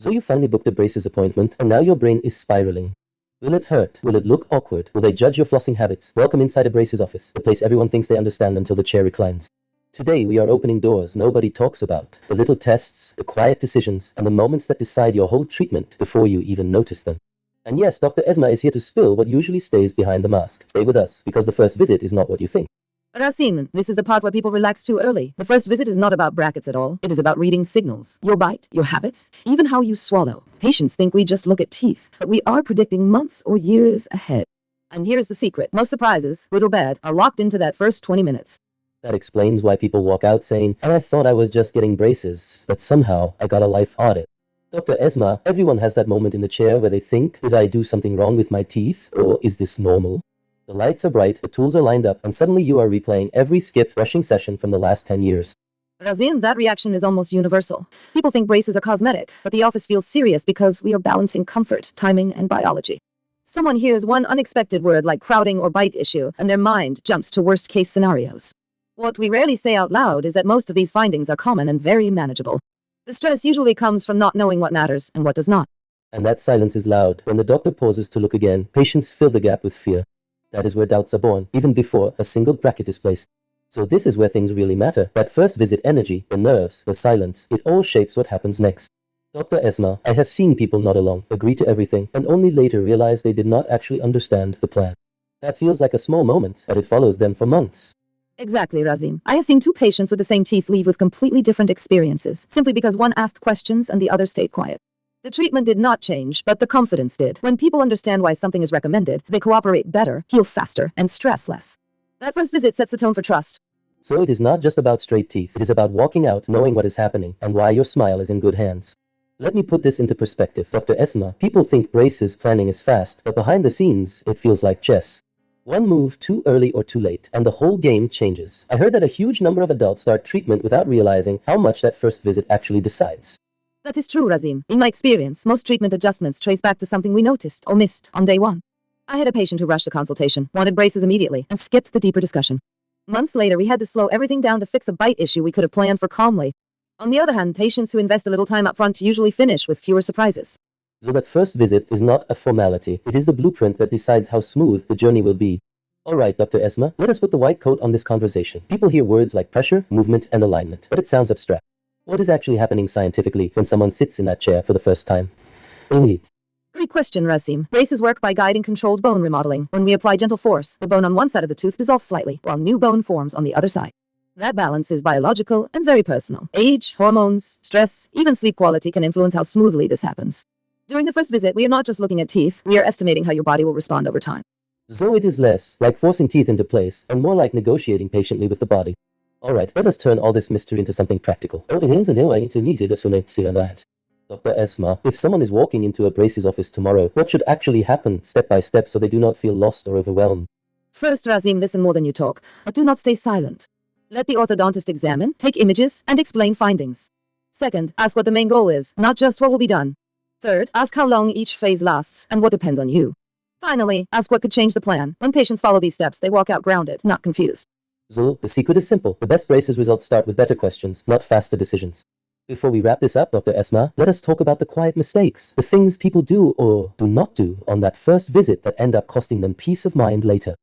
So you finally booked a braces appointment, and now your brain is spiraling. Will it hurt? Will it look awkward? Will they judge your flossing habits? Welcome inside a braces office, the place everyone thinks they understand until the chair reclines. Today we are opening doors nobody talks about. The little tests, the quiet decisions, and the moments that decide your whole treatment before you even notice them. And yes, Dr. Esma is here to spill what usually stays behind the mask. Stay with us, because the first visit is not what you think. Rasim, this is the part where people relax too early. The first visit is not about brackets at all. It is about reading signals, your bite, your habits, even how you swallow. Patients think we just look at teeth, but we are predicting months or years ahead. And here is the secret. Most surprises, good or bad, are locked into that first 20 minutes. That explains why people walk out saying, I thought I was just getting braces, but somehow I got a life audit. Dr. Esma, everyone has that moment in the chair where they think, did I do something wrong with my teeth, or is this normal? The lights are bright, the tools are lined up, and suddenly you are replaying every skipped brushing session from the last 10 years. Rasim, that reaction is almost universal. People think braces are cosmetic, but the office feels serious because we are balancing comfort, timing, and biology. Someone hears one unexpected word like crowding or bite issue, and their mind jumps to worst-case scenarios. What we rarely say out loud is that most of these findings are common and very manageable. The stress usually comes from not knowing what matters and what does not. And that silence is loud. When the doctor pauses to look again, patients fill the gap with fear. That is where doubts are born, even before a single bracket is placed. So this is where things really matter. That first visit energy, the nerves, the silence, it all shapes what happens next. Dr. Esma, I have seen people nod along, agree to everything, and only later realize they did not actually understand the plan. That feels like a small moment, but it follows them for months. Exactly, Rasim. I have seen two patients with the same teeth leave with completely different experiences, simply because one asked questions and the other stayed quiet. The treatment did not change, but the confidence did. When people understand why something is recommended, they cooperate better, heal faster, and stress less. That first visit sets the tone for trust. So it is not just about straight teeth, it is about walking out, knowing what is happening, and why your smile is in good hands. Let me put this into perspective. Dr. Esma, people think braces planning is fast, but behind the scenes, it feels like chess. One move too early or too late, and the whole game changes. I heard that a huge number of adults start treatment without realizing how much that first visit actually decides. That is true, Rasim. In my experience, most treatment adjustments trace back to something we noticed or missed on day one. I had a patient who rushed the consultation, wanted braces immediately, and skipped the deeper discussion. Months later, we had to slow everything down to fix a bite issue we could have planned for calmly. On the other hand, patients who invest a little time up front usually finish with fewer surprises. So that first visit is not a formality. It is the blueprint that decides how smooth the journey will be. Alright, Dr. Esma, let us put the white coat on this conversation. People hear words like pressure, movement, and alignment, but it sounds abstract. What is actually happening scientifically when someone sits in that chair for the first time? Great question, Rasim. Braces work by guiding controlled bone remodeling. When we apply gentle force, the bone on one side of the tooth dissolves slightly, while new bone forms on the other side. That balance is biological and very personal. Age, hormones, stress, even sleep quality can influence how smoothly this happens. During the first visit, we are not just looking at teeth, we are estimating how your body will respond over time. So it is less like forcing teeth into place and more like negotiating patiently with the body. Alright, let us turn all this mystery into something practical. Dr. Esma, if someone is walking into a braces office tomorrow, what should actually happen step by step so they do not feel lost or overwhelmed? First, Rasim, listen more than you talk, but do not stay silent. Let the orthodontist examine, take images, and explain findings. Second, ask what the main goal is, not just what will be done. Third, ask how long each phase lasts and what depends on you. Finally, ask what could change the plan. When patients follow these steps, they walk out grounded, not confused. So, the secret is simple. The best braces results start with better questions, not faster decisions. Before we wrap this up, Dr. Esma, let us talk about the quiet mistakes, the things people do or do not do on that first visit that end up costing them peace of mind later.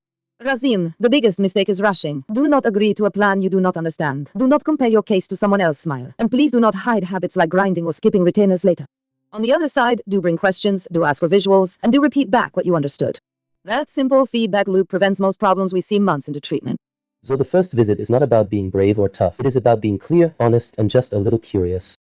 Rasim, the biggest mistake is rushing. Do not agree to a plan you do not understand. Do not compare your case to someone else's smile. And please do not hide habits like grinding or skipping retainers later. On the other side, do bring questions, do ask for visuals, and do repeat back what you understood. That simple feedback loop prevents most problems we see months into treatment. So the first visit is not about being brave or tough. It is about being clear, honest, and just a little curious.